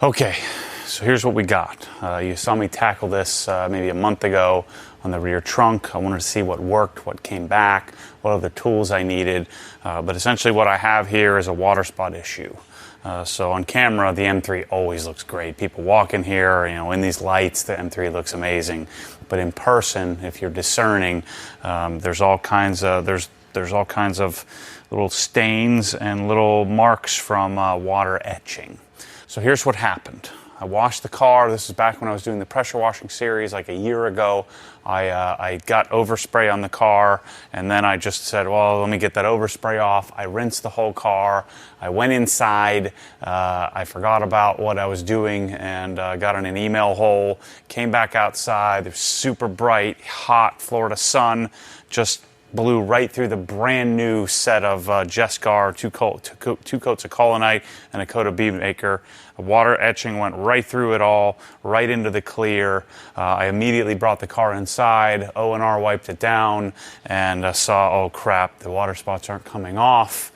Okay, so here's what we got. You saw me tackle this maybe a month ago on the rear trunk. I wanted to see what worked, what came back, what other tools I needed. But essentially what I have here is a water spot issue. So on camera, the M3 always looks great. People walk in here, in these lights, the M3 looks amazing. But in person, if you're discerning, there's all kinds of little stains and little marks from water etching. So here's what happened. I washed the car. This is back when I was doing the pressure washing series like a year ago. I got overspray on the car, and then I just said, well, let me get that overspray off. I rinsed the whole car. I went inside. I forgot about what I was doing and got in an email hole. Came back outside. It was super bright, hot Florida sun. Just blew right through the brand new set of Jescar, two coats of Colonite and a coat of Bead Maker. Water etching went right through it all, right into the clear. I immediately brought the car inside. O&R wiped it down and saw, oh crap, the water spots aren't coming off.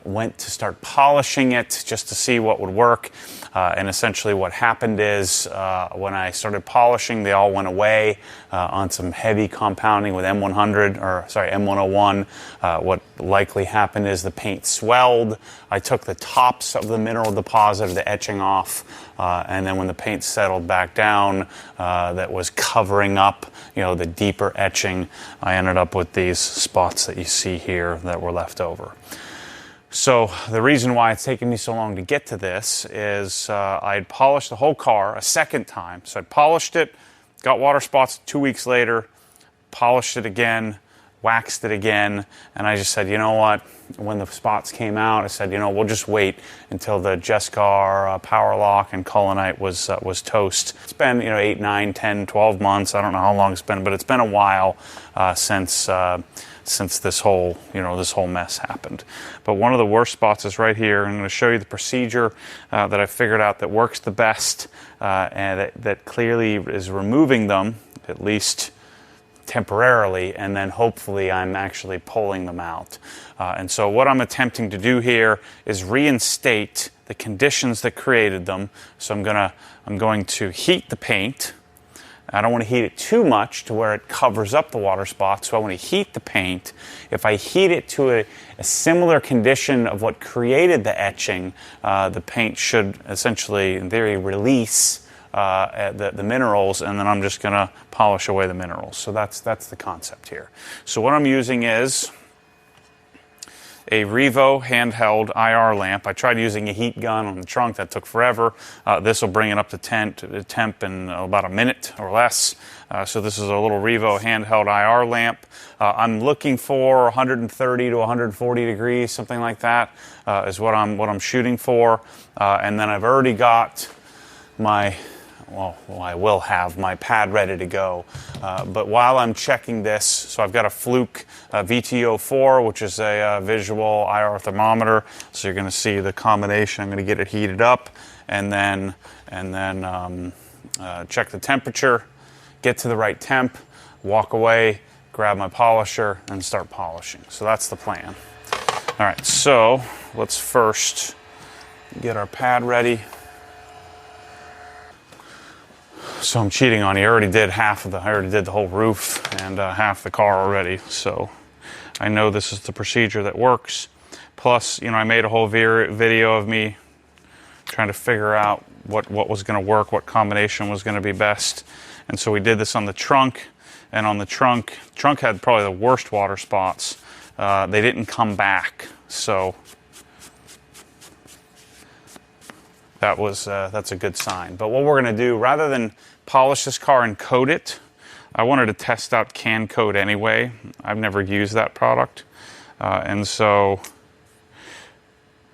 Went to start polishing it just to see what would work. And essentially what happened is when I started polishing, they all went away on some heavy compounding with M101. What likely happened is the paint swelled. I took the tops of the mineral deposit of the etching off, and then when the paint settled back down, that was covering up, the deeper etching, I ended up with these spots that you see here that were left over. So the reason why it's taken me so long to get to this is I had polished the whole car a second time. So I polished it, got water spots 2 weeks later, polished it again, waxed it again, and I just said, you know what? When the spots came out, I said, we'll just wait until the Jescar Power Lock and Colonite was toast. It's been 8, 9, 10, 12 months. I don't know how long it's been, but it's been a while since this whole mess happened. But one of the worst spots is right here. I'm going to show you the procedure that I figured out that works the best and that clearly is removing them, at least temporarily, and then hopefully I'm actually pulling them out. And so what I'm attempting to do here is reinstate the conditions that created them. So I'm going to heat the paint. I don't want to heat it too much to where it covers up the water spots, so I want to heat the paint. If I heat it to a similar condition of what created the etching, the paint should essentially, in theory, release the minerals, and then I'm just going to polish away the minerals. So that's the concept here. So what I'm using is a REVO handheld IR lamp. I tried using a heat gun on the trunk. That took forever. This will bring it up to temp in about a minute or less. So this is a little REVO handheld IR lamp. I'm looking for 130 to 140 degrees, something like that, is what I'm shooting for. And then I've already got I will have my pad ready to go. But while I'm checking this, so I've got a Fluke VTO4, which is a visual IR thermometer. So you're going to see the combination. I'm going to get it heated up and then check the temperature, get to the right temp, walk away, grab my polisher, and start polishing. So that's the plan. All right, so let's first get our pad ready. So I'm cheating on you. I already did the whole roof and half the car already. So I know this is the procedure that works. Plus, I made a whole video of me trying to figure out what was going to work, what combination was going to be best. And so we did this on the trunk. And on the trunk had probably the worst water spots. They didn't come back. So that's a good sign. But what we're going to do, rather than polish this car and coat it, I wanted to test out can coat anyway. I've never used that product. And so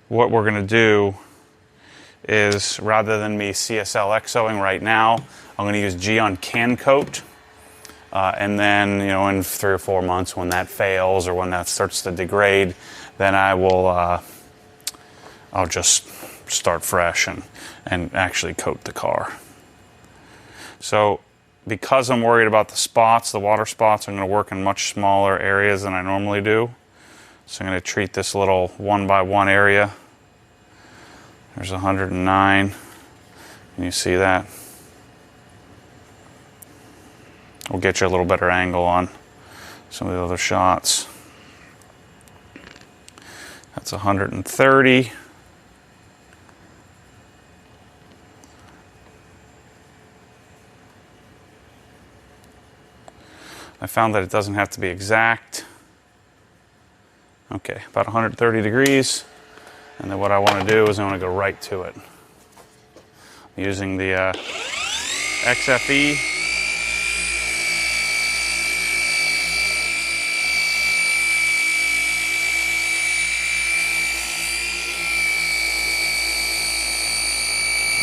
what we're going to do is, rather than me CSL XOing right now, I'm going to use Geon can coat. And then, in 3 or 4 months when that fails or when that starts to degrade, then I'll just start fresh and actually coat the car. So because I'm worried about the water spots, I'm going to work in much smaller areas than I normally do. So I'm going to treat this little 1 by 1 area. There's 109. Can you see that? We'll get you a little better angle on some of the other shots. That's 130. I found that it doesn't have to be exact. Okay, about 130 degrees. And then what I want to do is I want to go right to it. I'm using the XFE.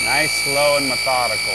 Nice, slow, and methodical.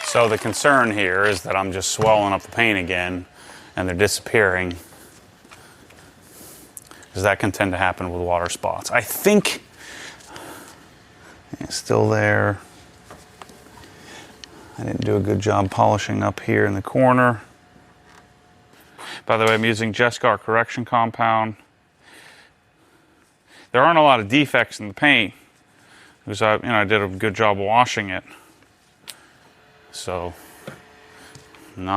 So the concern here is that I'm just swelling up the paint again and they're disappearing, because that can tend to happen with water spots. I think it's still there. I didn't do a good job polishing up here in the corner. By the way, I'm using Jescar correction compound. There aren't a lot of defects in the paint because I did a good job washing it. So, certainly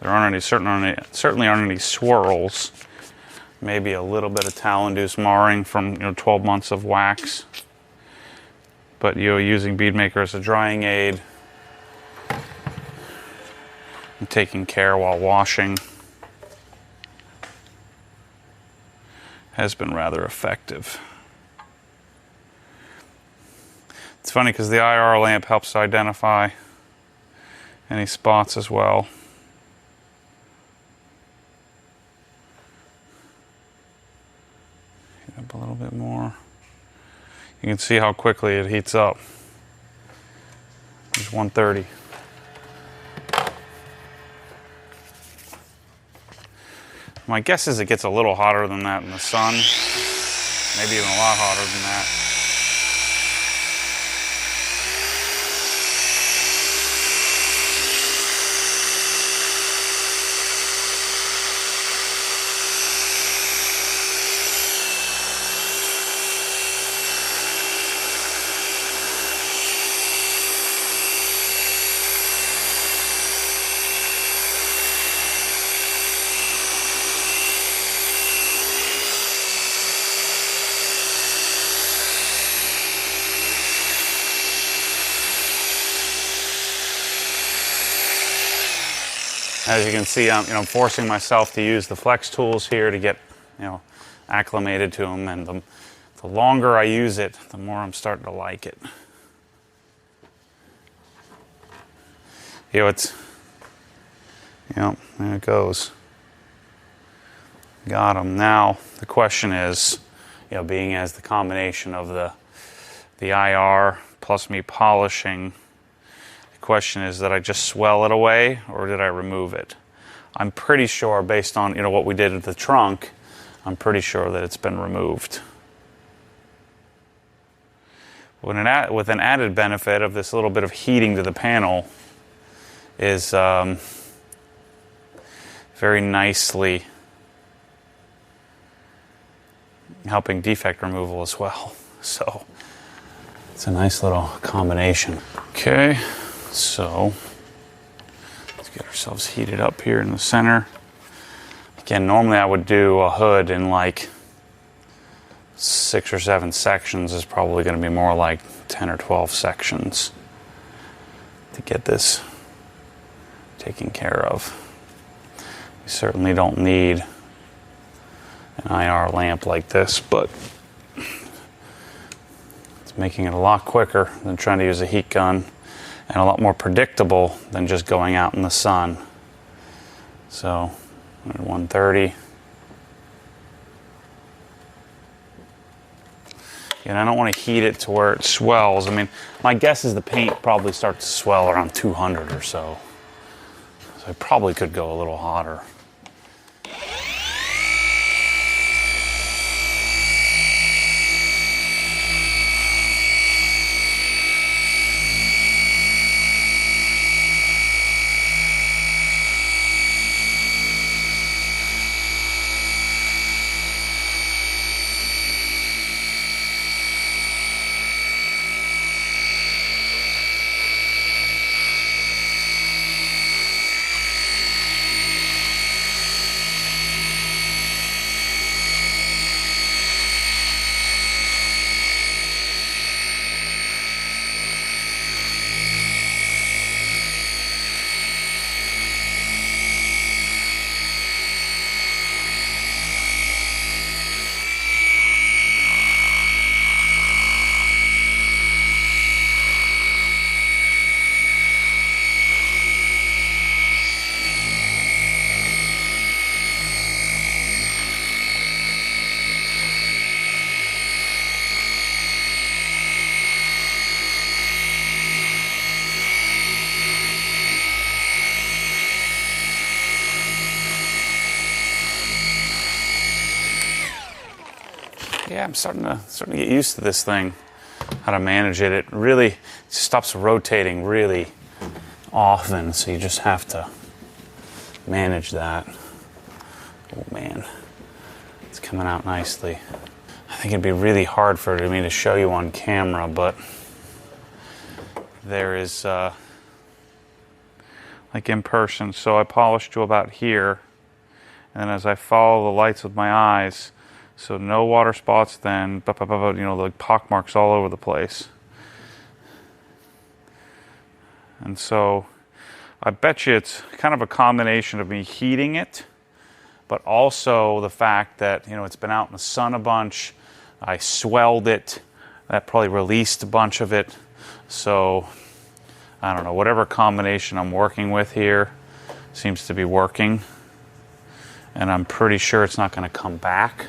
aren't any swirls. Maybe a little bit of towel-induced marring from 12 months of wax. But using bead maker as a drying aid and taking care while washing has been rather effective. It's funny because the IR lamp helps to identify any spots as well. Heat up a little bit more. You can see how quickly it heats up. It's 130. My guess is it gets a little hotter than that in the sun. Maybe even a lot hotter than that. As you can see, I'm forcing myself to use the flex tools here to get acclimated to them, and the longer I use it, the more I'm starting to like it. There it goes. Got them. Now the question is, being as the combination of the IR plus me polishing. Question is that I just swell it away, or did I remove it? I'm pretty sure, based on what we did at the trunk, I'm pretty sure that it's been removed. With an added benefit of this little bit of heating to the panel is very nicely helping defect removal as well. So it's a nice little combination. Okay. So let's get ourselves heated up here in the center. Again, normally I would do a hood in like 6 or 7 sections. Is probably going to be more like 10 or 12 sections to get this taken care of. We certainly don't need an IR lamp like this, but it's making it a lot quicker than trying to use a heat gun, and a lot more predictable than just going out in the sun. So 130. And I don't want to heat it to where it swells. I mean, my guess is the paint probably starts to swell around 200 or so. So I probably could go a little hotter. Yeah, I'm starting to get used to this thing, how to manage it. It really stops rotating really often, so you just have to manage that. Oh man, it's coming out nicely. I think it'd be really hard for me to show you on camera, but there is like in person. So I polished to about here, and then as I follow the lights with my eyes, so no water spots then, you know, like pock marks all over the place. And so I bet you it's kind of a combination of me heating it, but also the fact that, you know, it's been out in the sun a bunch. I swelled it. That probably released a bunch of it. So I don't know, whatever combination I'm working with here seems to be working. And I'm pretty sure it's not going to come back.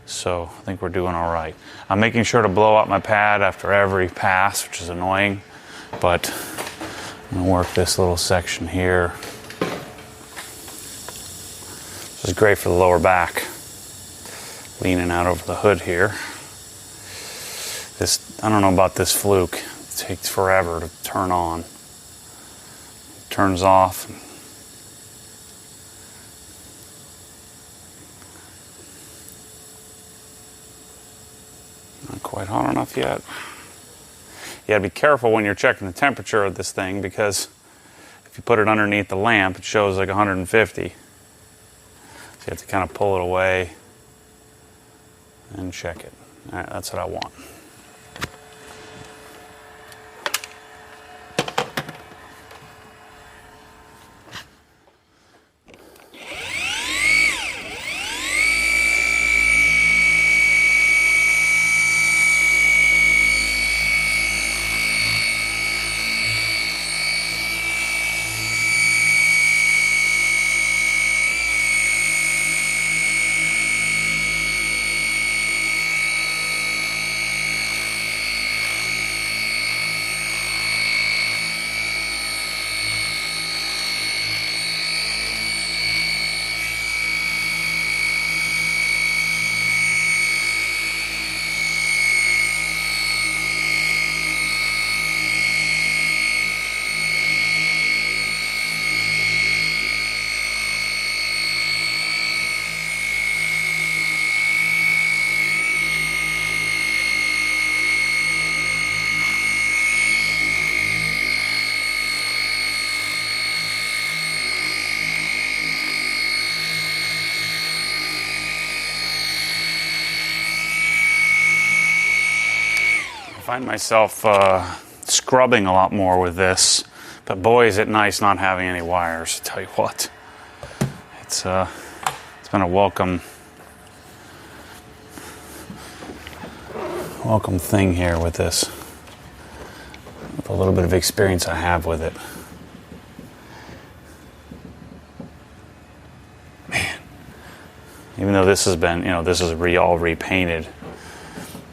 So I think we're doing all right. I'm making sure to blow out my pad after every pass, which is annoying, but I'm gonna work this little section here. This is great for the lower back. Leaning out over the hood here. This, I don't know about this fluke. It takes forever to turn on. It turns off. Not quite hot enough yet. You gotta be careful when you're checking the temperature of this thing, because if you put it underneath the lamp, it shows like 150. So you have to kind of pull it away and check it. All right, that's what I want. I find myself scrubbing a lot more with this But boy, is it nice not having any wires, I tell you what. It's been a welcome thing here with this, with a little bit of experience I have with it. Man, even though this has been, this is all repainted,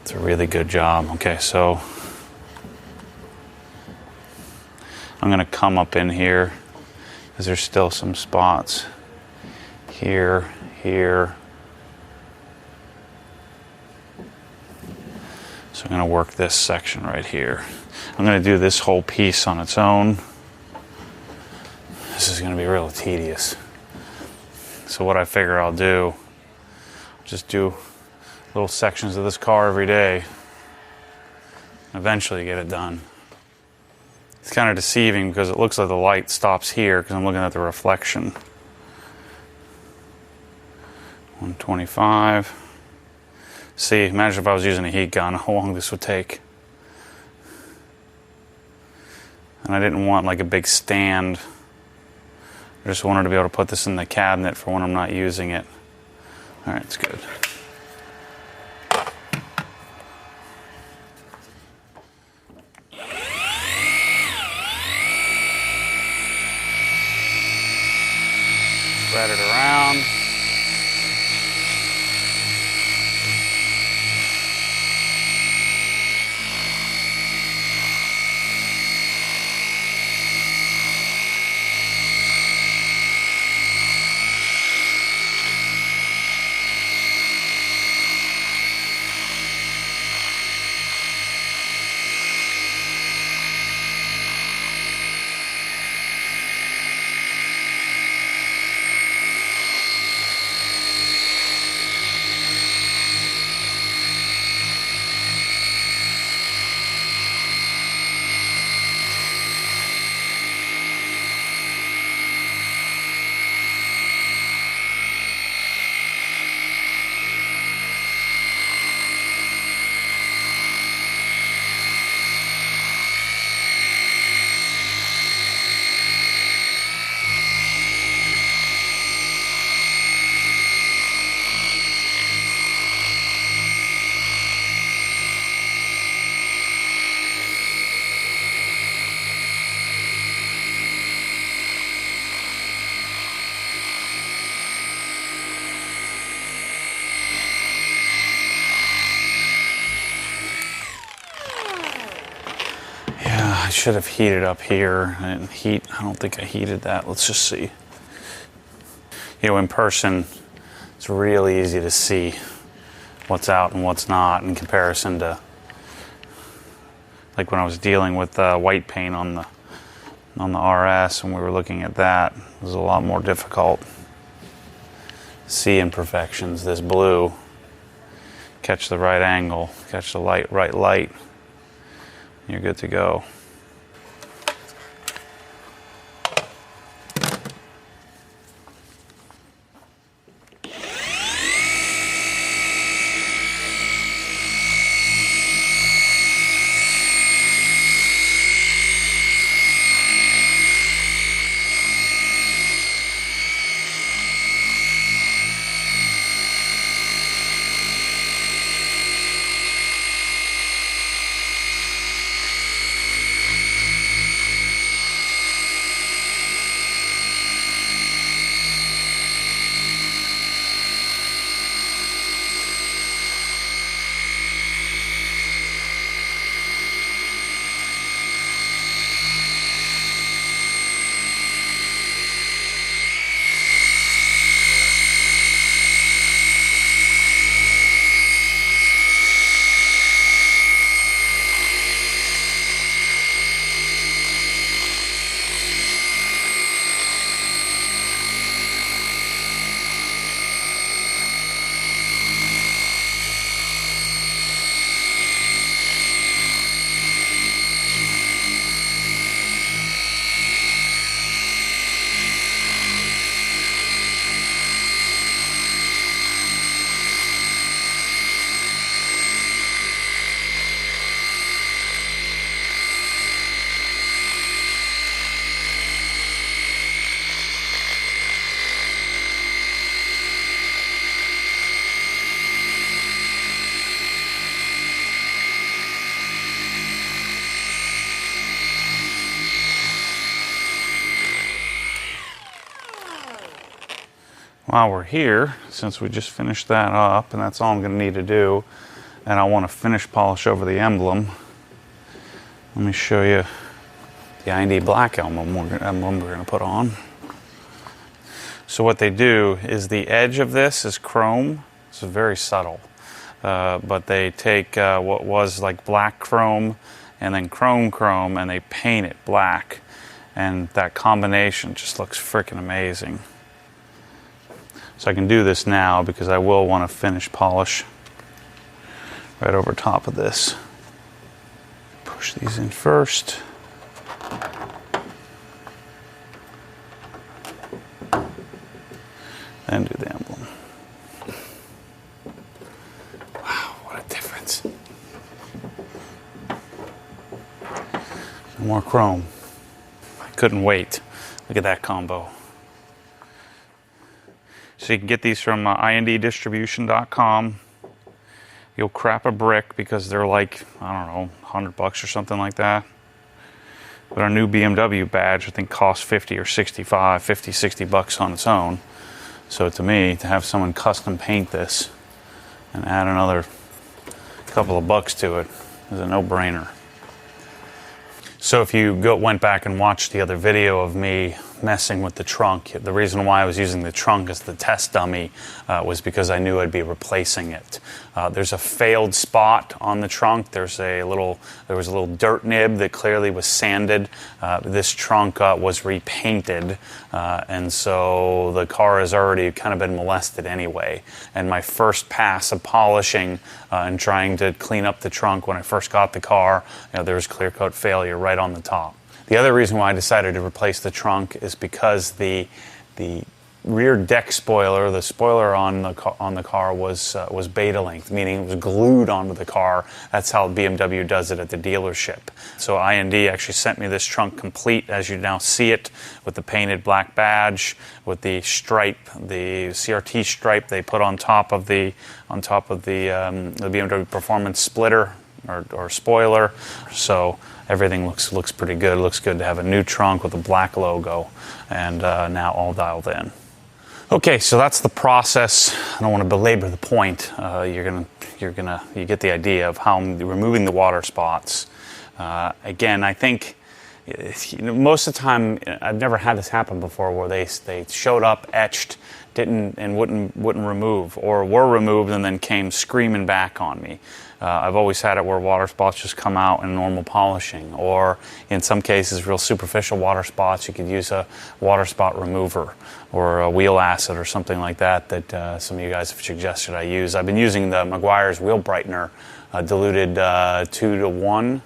it's a really good job. Okay, so I'm gonna come up in here because there's still some spots here. So I'm going to work this section right here. I'm going to do this whole piece on its own. This is going to be real tedious. So what I figure I'll do, just do little sections of this car every day. Eventually get it done. It's kind of deceiving because it looks like the light stops here because I'm looking at the reflection. 125. See, imagine if I was using a heat gun, how long this would take. And I didn't want like a big stand. I just wanted to be able to put this in the cabinet for when I'm not using it. All right, it's good. Spread it around. I should have heated up here. I don't think I heated that. Let's just see. In person, it's really easy to see what's out and what's not in comparison to like when I was dealing with white paint on the RS and we were looking at that. It was a lot more difficult. See imperfections. This blue, catch the right angle, catch the right light, you're good to go. while we're here, since we just finished that up, and that's all I'm going to need to do, and I want to finish polish over the emblem, let me show you the I&D black emblem we're going to put on. So what they do is the edge of this is chrome. This is very subtle. But they take what was like black chrome and then chrome and they paint it black. And that combination just looks freaking amazing. So I can do this now because I will want to finish polish right over top of this. Push these in first. And do the emblem. Wow, what a difference. More chrome. I couldn't wait. Look at that combo. So you can get these from inddistribution.com. You'll crap a brick because they're like, I don't know, $100 or something like that. But our new BMW badge, I think, costs 50 or 65, 50, 60 bucks on its own. So to me, to have someone custom paint this and add another couple of bucks to it is a no-brainer. So if you went back and watched the other video of me messing with the trunk, the reason why I was using the trunk as the test dummy was because I knew I'd be replacing it. There's a failed spot on the trunk. There was a little dirt nib that clearly was sanded. This trunk was repainted, and so the car has already kind of been molested anyway. And my first pass of polishing and trying to clean up the trunk when I first got the car, there was clear coat failure right on the top. The other reason why I decided to replace the trunk is because the rear deck spoiler, the spoiler on the car was beta length, meaning it was glued onto the car. That's how BMW does it at the dealership. So I&D actually sent me this trunk complete, as you now see it, with the painted black badge, with the stripe, the CRT stripe they put on top of the BMW Performance splitter or spoiler. So everything looks pretty good. It looks good to have a new trunk with a black logo, and now all dialed in. Okay, so that's the process. I don't want to belabor the point. You get the idea of how I'm removing the water spots. Again, I think most of the time I've never had this happen before, where they showed up, etched, wouldn't remove, or were removed and then came screaming back on me. I've always had it where water spots just come out in normal polishing, or in some cases real superficial water spots. You could use a water spot remover or a wheel acid or something like that some of you guys have suggested I use. I've been using the Meguiar's wheel brightener, diluted 2 to 1.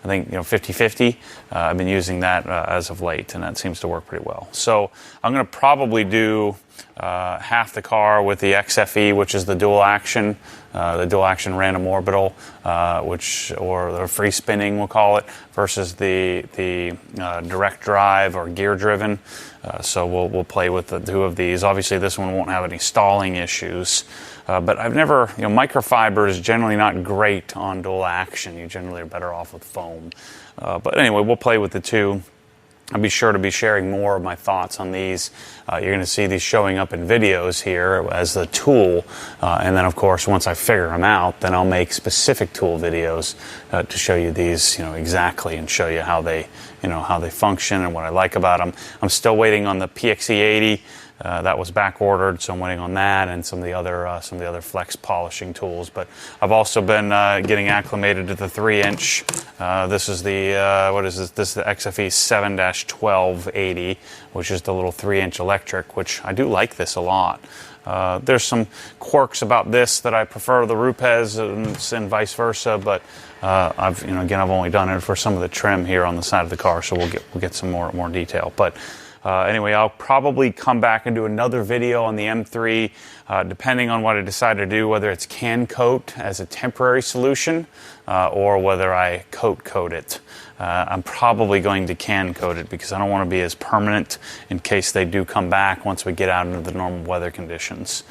I think 50-50. I've been using that as of late, and that seems to work pretty well. So I'm going to probably do half the car with the XFE, which is the dual action random orbital, or the free spinning, we'll call it, versus the direct drive or gear driven. So we'll play with the two of these. Obviously, this one won't have any stalling issues. But I've never, microfiber is generally not great on dual action. You generally are better off with foam. But anyway, we'll play with the two. I'll be sure to be sharing more of my thoughts on these. You're going to see these showing up in videos here as the tool. And then, of course, once I figure them out, then I'll make specific tool videos to show you these, exactly, and show you how they function and what I like about them. I'm still waiting on the PXE80. That was back ordered, so I'm waiting on that and some of the other flex polishing tools. But I've also been getting acclimated to the 3-inch. This is the what is this? This is the XFE 7-1280, which is the little 3-inch electric, which I do like this a lot. There's some quirks about this that I prefer the Rupes and vice versa, but I've only done it for some of the trim here on the side of the car, so we'll get some more detail. But anyway, I'll probably come back and do another video on the M3, depending on what I decide to do, whether it's can coat as a temporary solution or whether I coat it. I'm probably going to can coat it because I don't want to be as permanent in case they do come back once we get out into the normal weather conditions.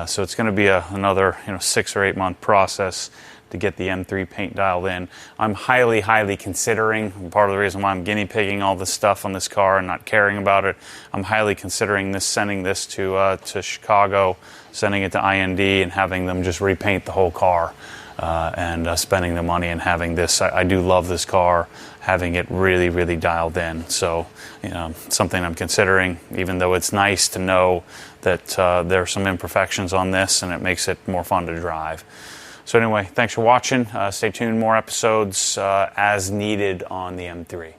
So it's going to be another 6 or 8 month process to get the M3 paint dialed in. I'm highly considering, part of the reason why I'm guinea pigging all this stuff on this car and not caring about it, I'm highly considering sending this to Chicago, sending it to IND and having them just repaint the whole car. And spending the money and having this. I do love this car, having it really dialed in. So, something I'm considering, even though it's nice to know that there are some imperfections on this and it makes it more fun to drive. So anyway, thanks for watching. Stay tuned, more episodes as needed on the M3.